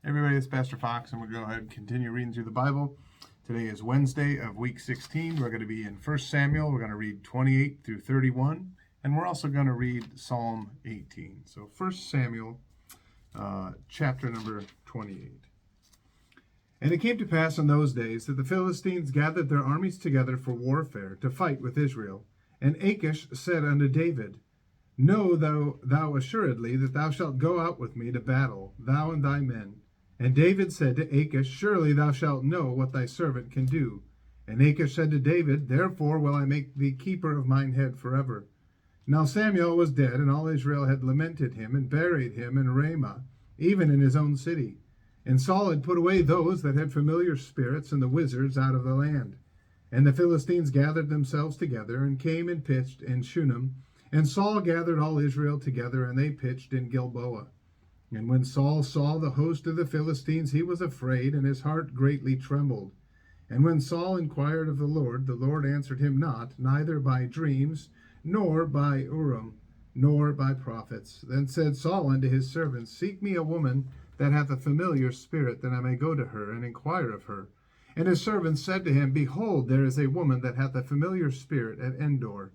Everybody, it's Pastor Fox, and we'll go ahead and continue reading through the Bible. Today is Wednesday of week 16. We're going to be in 1 Samuel. We're going to read 28 through 31, and we're also going to read Psalm 18. So 1 Samuel, chapter number 28. And it came to pass in those days that the Philistines gathered their armies together for warfare to fight with Israel. And Achish said unto David, Know thou assuredly that thou shalt go out with me to battle, thou and thy men. And David said to Achish, Surely thou shalt know what thy servant can do. And Achish said to David, Therefore will I make thee keeper of mine head forever. Now Samuel was dead, and all Israel had lamented him, and buried him in Ramah, even in his own city. And Saul had put away those that had familiar spirits and the wizards out of the land. And the Philistines gathered themselves together, and came and pitched in Shunem. And Saul gathered all Israel together, and they pitched in Gilboa. And when Saul saw the host of the Philistines, he was afraid, and his heart greatly trembled. And when Saul inquired of the Lord answered him not, neither by dreams, nor by Urim, nor by prophets. Then said Saul unto his servants, Seek me a woman that hath a familiar spirit, that I may go to her, and inquire of her. And his servants said to him, Behold, there is a woman that hath a familiar spirit at Endor.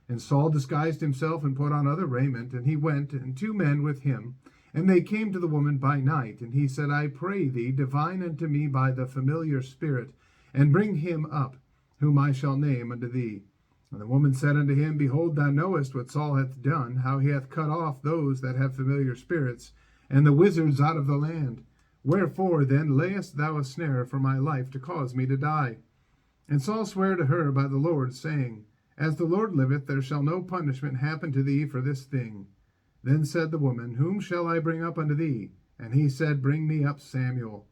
And Saul disguised himself, and put on other raiment, and he went, and 2 men with him. And they came to the woman by night, and he said, I pray thee, divine unto me by the familiar spirit, and bring him up, whom I shall name unto thee. And the woman said unto him, Behold, thou knowest what Saul hath done, how he hath cut off those that have familiar spirits, and the wizards out of the land. Wherefore then layest thou a snare for my life, to cause me to die? And Saul sware to her by the Lord, saying, As the Lord liveth, there shall no punishment happen to thee for this thing. Then said the woman, Whom shall I bring up unto thee? And he said, Bring me up Samuel.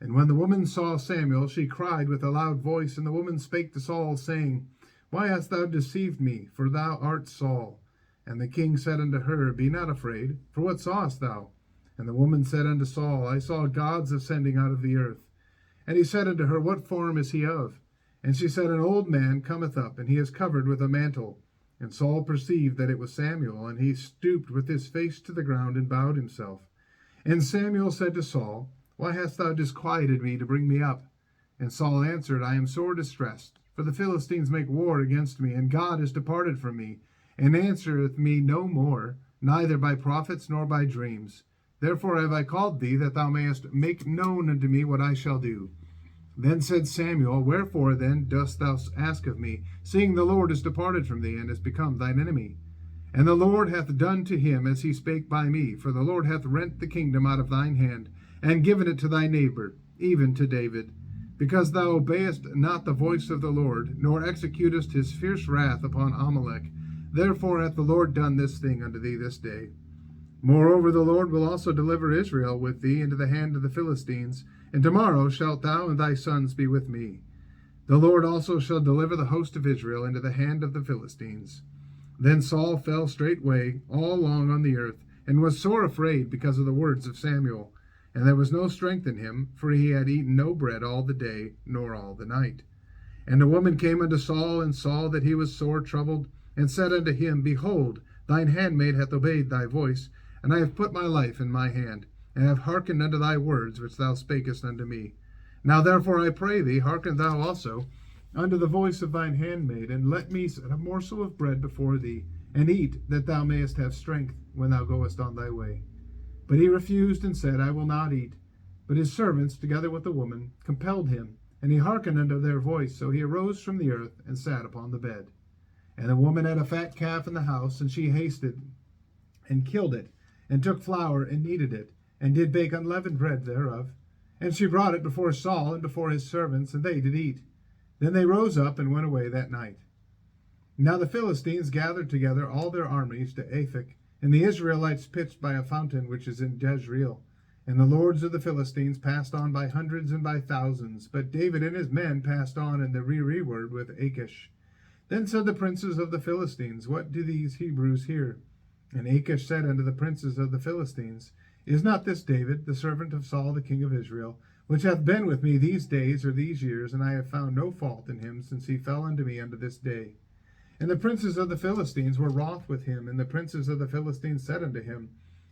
And when the woman saw Samuel, she cried with a loud voice. And the woman spake to Saul, saying, Why hast thou deceived me? For thou art Saul. And the king said unto her, Be not afraid, for what sawest thou? And the woman said unto Saul, I saw gods ascending out of the earth. And he said unto her, What form is he of? And she said, An old man cometh up, and he is covered with a mantle. And Saul perceived that it was Samuel, and he stooped with his face to the ground, and bowed himself. And Samuel said to Saul, Why hast thou disquieted me to bring me up? And Saul answered, I am sore distressed, for the Philistines make war against me, and God is departed from me, and answereth me no more, neither by prophets nor by dreams. Therefore have I called thee, that thou mayest make known unto me what I shall do. Then said Samuel, Wherefore then dost thou ask of me, seeing the Lord is departed from thee, and is become thine enemy? And the Lord hath done to him as he spake by me, for the Lord hath rent the kingdom out of thine hand, and given it to thy neighbor, even to David. Because thou obeyest not the voice of the Lord, nor executest his fierce wrath upon Amalek, therefore hath the Lord done this thing unto thee this day. Moreover, the Lord will also deliver Israel with thee into the hand of the Philistines, and tomorrow shalt thou and thy sons be with me. The Lord also shall deliver the host of Israel into the hand of the Philistines. Then Saul fell straightway all along on the earth, and was sore afraid because of the words of Samuel. And there was no strength in him, for he had eaten no bread all the day, nor all the night. And a woman came unto Saul, and saw that he was sore troubled, and said unto him, Behold, thine handmaid hath obeyed thy voice, and I have put my life in my hand, and have hearkened unto thy words which thou spakest unto me. Now therefore I pray thee, hearken thou also unto the voice of thine handmaid, and let me set a morsel of bread before thee, and eat, that thou mayest have strength when thou goest on thy way. But he refused, and said, I will not eat. But his servants, together with the woman, compelled him, and he hearkened unto their voice. So he arose from the earth, and sat upon the bed. And the woman had a fat calf in the house, and she hasted, and killed it, and took flour, and kneaded it, and did bake unleavened bread thereof. And she brought it before Saul and before his servants, and they did eat. Then they rose up and went away that night. Now the Philistines gathered together all their armies to Aphek, and the Israelites pitched by a fountain which is in Jezreel. And the lords of the Philistines passed on by hundreds and by thousands, but David and his men passed on in the rearward with Achish. Then said the princes of the Philistines, What do these Hebrews here? And Achish said unto the princes of the Philistines, Is not this David, the servant of Saul the king of Israel, which hath been with me these days or these years, and I have found no fault in him since he fell unto me unto this day? And the princes of the Philistines were wroth with him, and the princes of the Philistines said unto him,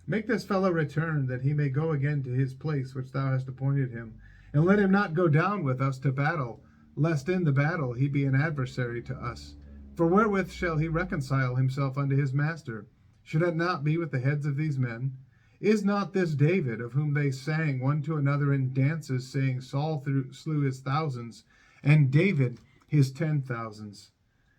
Make this fellow return, that he may go again to his place which thou hast appointed him. And let him not go down with us to battle, lest in the battle he be an adversary to us. For wherewith shall he reconcile himself unto his master? Should it not be with the heads of these men? Is not this David, of whom they sang one to another in dances, saying, Saul slew his thousands, and David his 10,000s?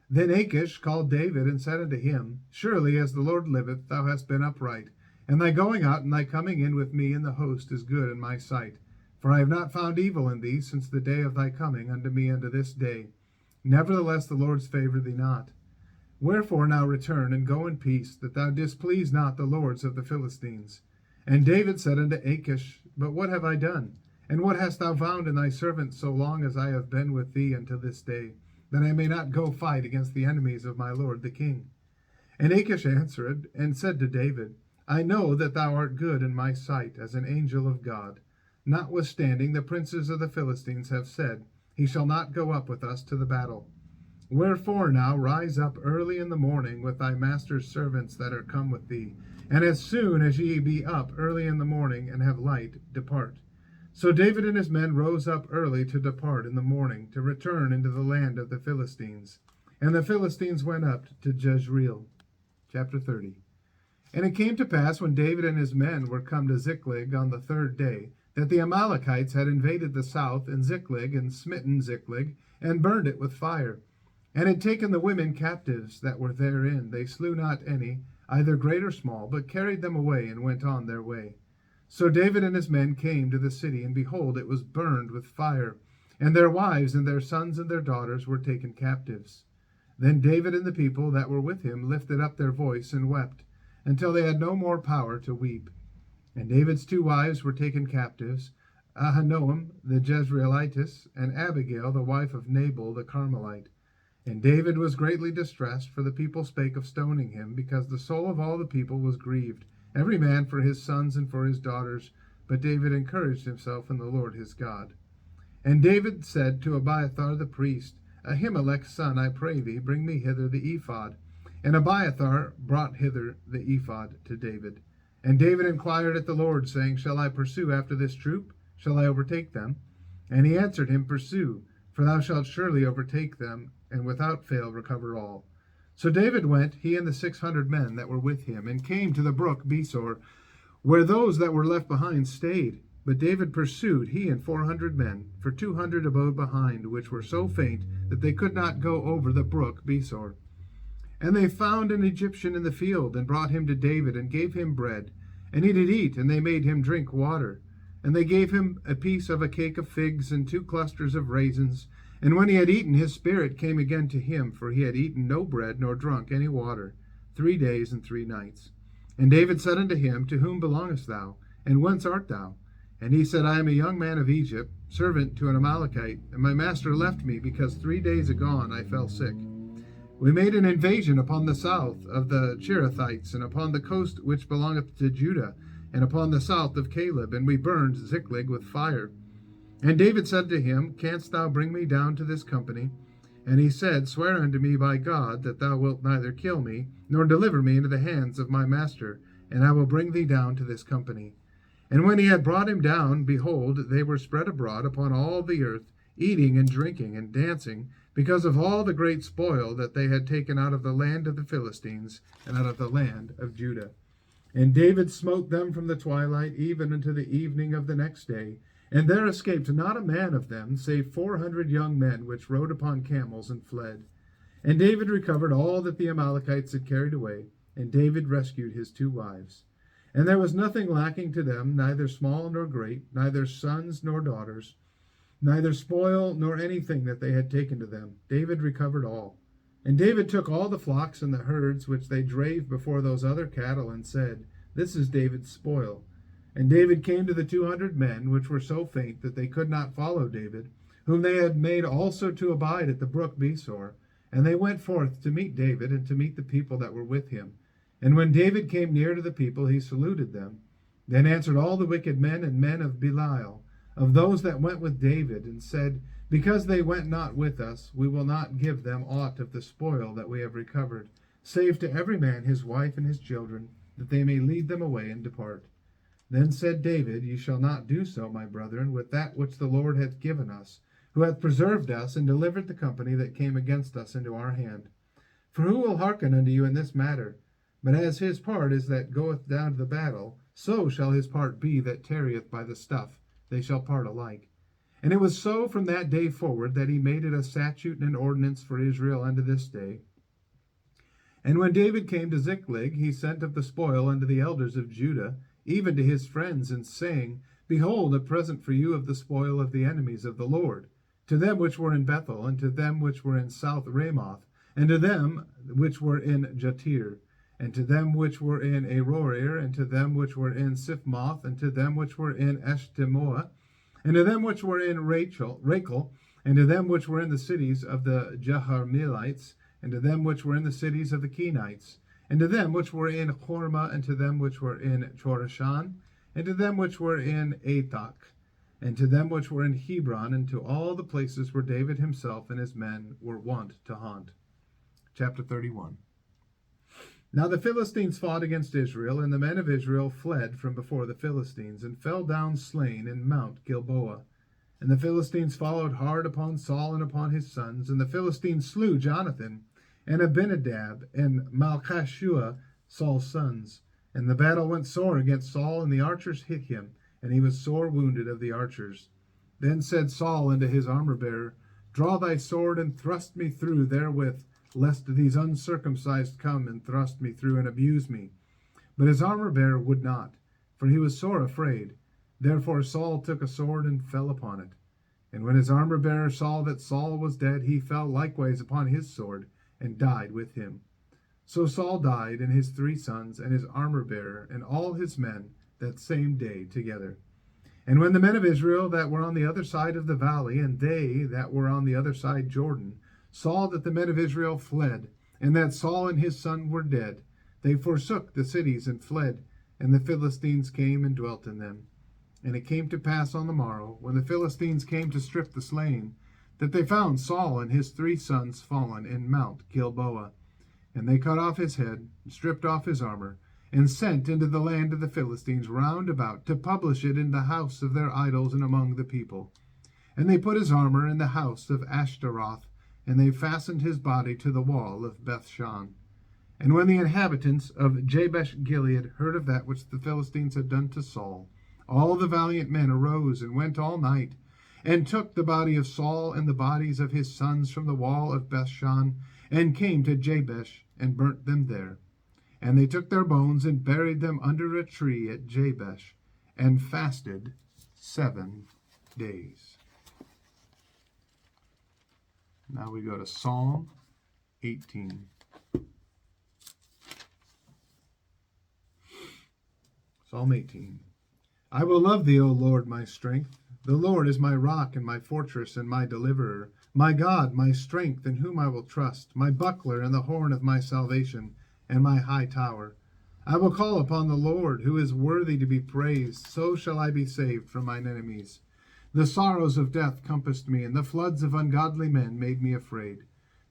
Then Achish called David, and said unto him, Surely as the Lord liveth, thou hast been upright, and thy going out and thy coming in with me in the host is good in my sight. For I have not found evil in thee since the day of thy coming unto me unto this day. Nevertheless the Lord's favour thee not. Wherefore now return, and go in peace, that thou displease not the lords of the Philistines. And David said unto Achish, But what have I done? And what hast thou found in thy servant so long as I have been with thee unto this day, that I may not go fight against the enemies of my lord the king? And Achish answered and said to David, I know that thou art good in my sight as an angel of God. Notwithstanding, the princes of the Philistines have said, He shall not go up with us to the battle. Wherefore now rise up early in the morning with thy master's servants that are come with thee, and as soon as ye be up early in the morning and have light, depart. So David and his men rose up early to depart in the morning, to return into the land of the Philistines. And the Philistines went up to Jezreel. Chapter 30. And it came to pass, when David and his men were come to Ziklag on the third day, that the Amalekites had invaded the south and Ziklag, and smitten Ziklag, and burned it with fire, and had taken the women captives that were therein. They slew not any, either great or small, but carried them away, and went on their way. So David and his men came to the city, and behold, it was burned with fire, and their wives and their sons and their daughters were taken captives. Then David and the people that were with him lifted up their voice and wept, until they had no more power to weep. And David's 2 wives were taken captives, Ahinoam the Jezreelitess, and Abigail the wife of Nabal the Carmelite. And David was greatly distressed, for the people spake of stoning him, because the soul of all the people was grieved, every man for his sons and for his daughters. But David encouraged himself in the Lord his God. And David said to Abiathar the priest, Ahimelech's son, I pray thee, bring me hither the ephod. And Abiathar brought hither the ephod to David. And David inquired at the Lord, saying, Shall I pursue after this troop? Shall I overtake them? And he answered him, Pursue, for thou shalt surely overtake them, and without fail recover all. So David went, he and the 600 men that were with him, and came to the brook Besor, where those that were left behind stayed. But David pursued, he and 400 men, for 200 abode behind, which were so faint that they could not go over the brook Besor. And they found an Egyptian in the field, and brought him to David, and gave him bread. And he did eat, and they made him drink water. And they gave him a piece of a cake of figs, and 2 clusters of raisins. And when he had eaten, his spirit came again to him, for he had eaten no bread, nor drunk any water, 3 days and 3 nights. And David said unto him, To whom belongest thou? And whence art thou? And he said, I am a young man of Egypt, servant to an Amalekite, and my master left me, because 3 days agone I fell sick. We made an invasion upon the south of the Cherethites, and upon the coast which belongeth to Judah, and upon the south of Caleb, and we burned Ziklag with fire. And David said to him, Canst thou bring me down to this company? And he said, Swear unto me by God that thou wilt neither kill me, nor deliver me into the hands of my master, and I will bring thee down to this company. And when he had brought him down, behold, they were spread abroad upon all the earth, eating and drinking and dancing, because of all the great spoil that they had taken out of the land of the Philistines, and out of the land of Judah. And David smote them from the twilight even unto the evening of the next day, and there escaped not a man of them, save 400 young men, which rode upon camels and fled. And David recovered all that the Amalekites had carried away, and David rescued his 2 wives. And there was nothing lacking to them, neither small nor great, neither sons nor daughters, neither spoil nor anything that they had taken to them. David recovered all. And David took all the flocks and the herds which they drave before those other cattle, and said, This is David's spoil. And David came to the 200 men, which were so faint that they could not follow David, whom they had made also to abide at the brook Besor. And they went forth to meet David, and to meet the people that were with him. And when David came near to the people, he saluted them. Then answered all the wicked men and men of Belial, of those that went with David, and said, Because they went not with us, we will not give them aught of the spoil that we have recovered, save to every man his wife and his children, that they may lead them away and depart. Then said David, Ye shall not do so, my brethren, with that which the Lord hath given us, who hath preserved us and delivered the company that came against us into our hand. For who will hearken unto you in this matter? But as his part is that goeth down to the battle, so shall his part be that tarrieth by the stuff. They shall part alike. And it was so from that day forward that he made it a statute and an ordinance for Israel unto this day. And when David came to Ziklag, he sent of the spoil unto the elders of Judah, even to his friends, and saying, Behold, a present for you of the spoil of the enemies of the Lord, to them which were in Bethel, and to them which were in South Ramoth, and to them which were in Jatir, and to them which were in Aroer, and to them which were in Siphmoth, and to them which were in Eshtemoa, and to them which were in Rachel, and to them which were in the cities of the Jeharmeelites, and to them which were in the cities of the Kenites, and to them which were in Hormah, and to them which were in Chorashan, and to them which were in Athach, and to them which were in Hebron, and to all the places where David himself and his men were wont to haunt. Chapter 31. Now the Philistines fought against Israel, and the men of Israel fled from before the Philistines, and fell down slain in Mount Gilboa. And the Philistines followed hard upon Saul and upon his sons, and the Philistines slew Jonathan, and Abinadab, and Malchishua, Saul's sons. And the battle went sore against Saul, and the archers hit him, and he was sore wounded of the archers. Then said Saul unto his armor-bearer, Draw thy sword, and thrust me through therewith, lest these uncircumcised come and thrust me through and abuse me. But his armor-bearer would not, for he was sore afraid. Therefore Saul took a sword and fell upon it. And when his armor-bearer saw that Saul was dead, he fell likewise upon his sword, and died with him. So Saul died, and his 3 sons, and his armor-bearer, and all his men, that same day together. And when the men of Israel that were on the other side of the valley, and they that were on the other side Jordan, saw that the men of Israel fled, and that Saul and his son were dead, they forsook the cities and fled, and the Philistines came and dwelt in them. And it came to pass on the morrow, when the Philistines came to strip the slain, that they found Saul and his 3 sons fallen in Mount Gilboa. And they cut off his head, and stripped off his armor, and sent into the land of the Philistines round about, to publish it in the house of their idols and among the people. And they put his armor in the house of Ashtaroth, and they fastened his body to the wall of Bethshan. And when the inhabitants of Jabesh Gilead heard of that which the Philistines had done to Saul, all the valiant men arose and went all night, and took the body of Saul and the bodies of his sons from the wall of Bethshan, and came to Jabesh, and burnt them there. And they took their bones, and buried them under a tree at Jabesh, and fasted 7 days. Now we go to Psalm 18. Psalm 18. I will love thee, O Lord, my strength. The Lord is my rock and my fortress and my deliverer, my God, my strength, in whom I will trust, my buckler and the horn of my salvation, and my high tower. I will call upon the Lord, who is worthy to be praised. So shall I be saved from mine enemies. The sorrows of death compassed me, and the floods of ungodly men made me afraid.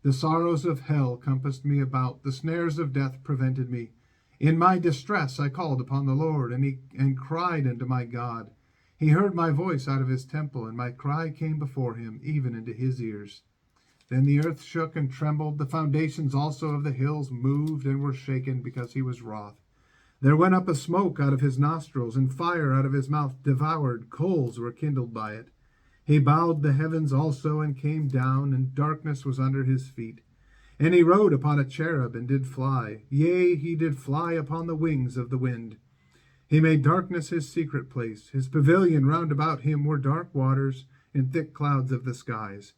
The sorrows of hell compassed me about. The snares of death prevented me. In my distress I called upon the Lord, and cried unto my God. He heard my voice out of his temple, and my cry came before him, even into his ears. Then the earth shook and trembled. The foundations also of the hills moved and were shaken, because he was wroth. There went up a smoke out of his nostrils, and fire out of his mouth devoured. Coals were kindled by it. He bowed the heavens also, and came down, and darkness was under his feet. And he rode upon a cherub, and did fly. Yea, he did fly upon the wings of the wind. He made darkness his secret place. His pavilion round about him were dark waters, and thick clouds of the skies.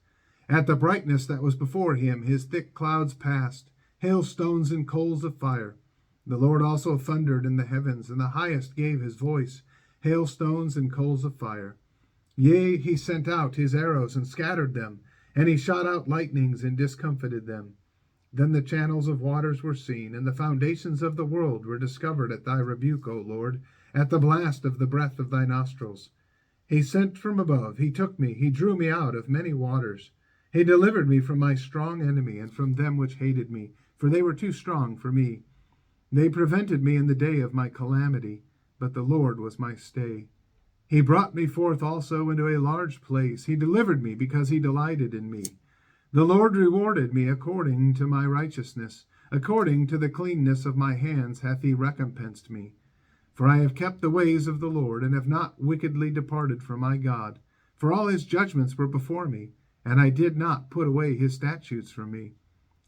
At the brightness that was before him, his thick clouds passed, hailstones and coals of fire. The Lord also thundered in the heavens, and the highest gave his voice, hailstones and coals of fire. Yea, he sent out his arrows and scattered them, and he shot out lightnings and discomfited them. Then the channels of waters were seen, and the foundations of the world were discovered at thy rebuke, O Lord, at the blast of the breath of thy nostrils. He sent from above, he took me, he drew me out of many waters. He delivered me from my strong enemy, and from them which hated me, for they were too strong for me. They prevented me in the day of my calamity, but the Lord was my stay. He brought me forth also into a large place. He delivered me because he delighted in me. The Lord rewarded me according to my righteousness. According to the cleanness of my hands hath he recompensed me. For I have kept the ways of the Lord, and have not wickedly departed from my God. For all his judgments were before me, and I did not put away his statutes from me.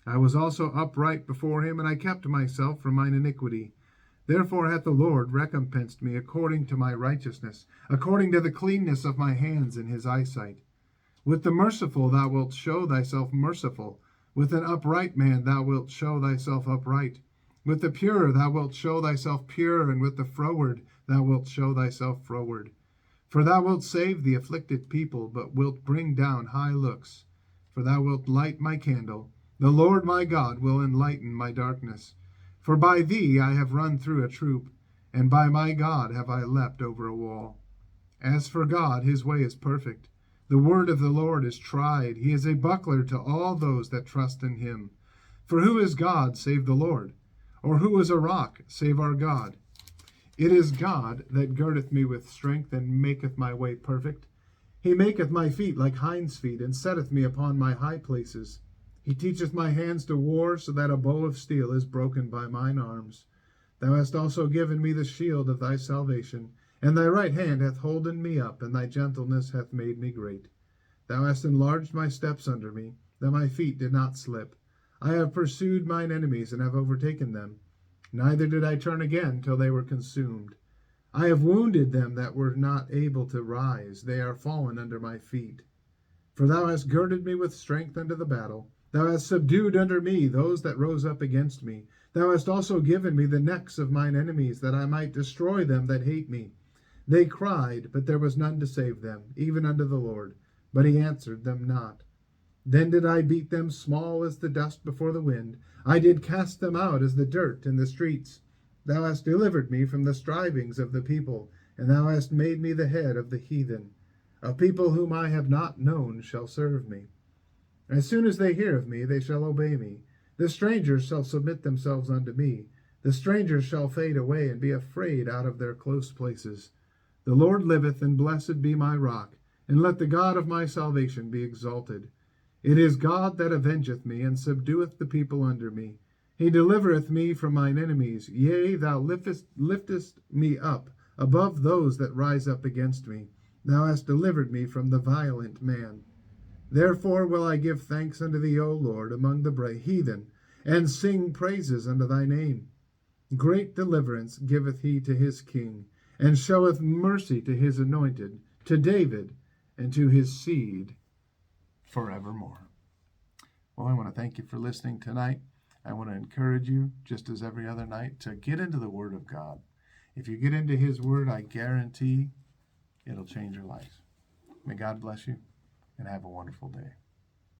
I was also upright before him, and I kept myself from mine iniquity. Therefore hath the Lord recompensed me according to my righteousness, according to the cleanness of my hands in his eyesight. With the merciful thou wilt show thyself merciful. With an upright man thou wilt show thyself upright. With the pure thou wilt show thyself pure, and with the froward thou wilt show thyself froward. For thou wilt save the afflicted people, but wilt bring down high looks. For thou wilt light my candle. The Lord my God will enlighten my darkness. For by thee I have run through a troop, and by my God have I leapt over a wall. As for God, his way is perfect. The word of the Lord is tried. He is a buckler to all those that trust in him. For who is God save the Lord? Or who is a rock save our God? It is God that girdeth me with strength, and maketh my way perfect. He maketh my feet like hinds' feet, and setteth me upon my high places. He teacheth my hands to war, so that a bow of steel is broken by mine arms. Thou hast also given me the shield of thy salvation, and thy right hand hath holden me up, and thy gentleness hath made me great. Thou hast enlarged my steps under me, that my feet did not slip. I have pursued mine enemies, and have overtaken them. Neither did I turn again till they were consumed. I have wounded them that were not able to rise. They are fallen under my feet. For thou hast girded me with strength unto the battle. Thou hast subdued under me those that rose up against me. Thou hast also given me the necks of mine enemies, that I might destroy them that hate me. They cried, but there was none to save them, even unto the Lord. But he answered them not. Then did I beat them small as the dust before the wind. I did cast them out as the dirt in the streets. Thou hast delivered me from the strivings of the people, and thou hast made me the head of the heathen. A people whom I have not known shall serve me. As soon as they hear of me, they shall obey me. The strangers shall submit themselves unto me. The strangers shall fade away, and be afraid out of their close places. The Lord liveth, and blessed be my rock, and let the God of my salvation be exalted. It is God that avengeth me, and subdueth the people under me. He delivereth me from mine enemies. Yea, thou liftest me up above those that rise up against me. Thou hast delivered me from the violent man. Therefore will I give thanks unto thee, O Lord, among the heathen, and sing praises unto thy name. Great deliverance giveth he to his king, and showeth mercy to his anointed, to David, and to his seed forevermore. Well, I want to thank you for listening tonight. I want to encourage you, just as every other night, to get into the Word of God. If you get into his Word, I guarantee it'll change your life. May God bless you, and have a wonderful day.